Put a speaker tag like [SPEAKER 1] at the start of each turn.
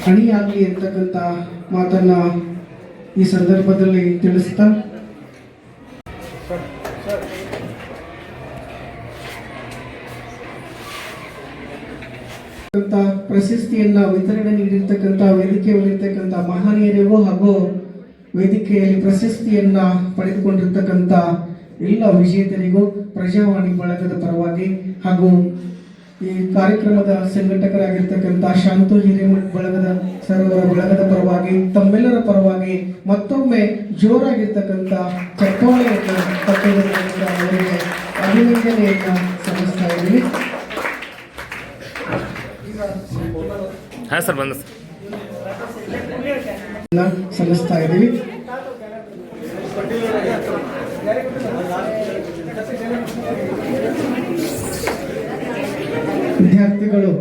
[SPEAKER 1] ಅಣಿಯಾಗಲಿ ಅಂತಕ್ಕಂಥ ಮಾತನ್ನ ಈ ಸಂದರ್ಭದಲ್ಲಿ ತಿಳಿಸ್ತಾ ಪ್ರಶಸ್ತಿಯನ್ನ ವಿತರಣೆ ನೀಡಿರ್ತಕ್ಕಂಥ ವೇದಿಕೆಯಲ್ಲಿರ್ತಕ್ಕಂಥ ಮಹನೀಯರಿಗೂ ಹಾಗೂ ವೇದಿಕೆಯಲ್ಲಿ ಪ್ರಶಸ್ತಿಯನ್ನ ಪಡೆದುಕೊಂಡಿರ್ತಕ್ಕಂಥ ಎಲ್ಲ ವಿಜೇತರಿಗೂ ಪ್ರಜಾವಾಣಿ ಬಳಗದ ಪರವಾಗಿ ಹಾಗೂ ಈ ಕಾರ್ಯಕ್ರಮದ ಸಂಘಟಕರಾಗಿರ್ತಕ್ಕಂಥ ಶಾಂತು ಹಿರೇಮಠ್ ಬಳಗದ ಸರ್ವರ ಬಳಗದ ಪರವಾಗಿ ತಮ್ಮೆಲ್ಲರ ಪರವಾಗಿ ಮತ್ತೊಮ್ಮೆ ಜೋರಾಗಿರ್ತಕ್ಕಂಥ ಚಪ್ಪಾಳೆಯನ್ನು ತಟ್ಟಿರುವಂತಹ ಅವರಿಗೆ ಅಭಿನಂದನೆಯನ್ನ ಸಲ್ಲಿಸ್ತಾ ಇದ್ದೀವಿ. ಸಲ್ಲಿಸ್ತಾ ಇದ್ದೀವಿ. ವಿದ್ಯಾರ್ಥಿಗಳು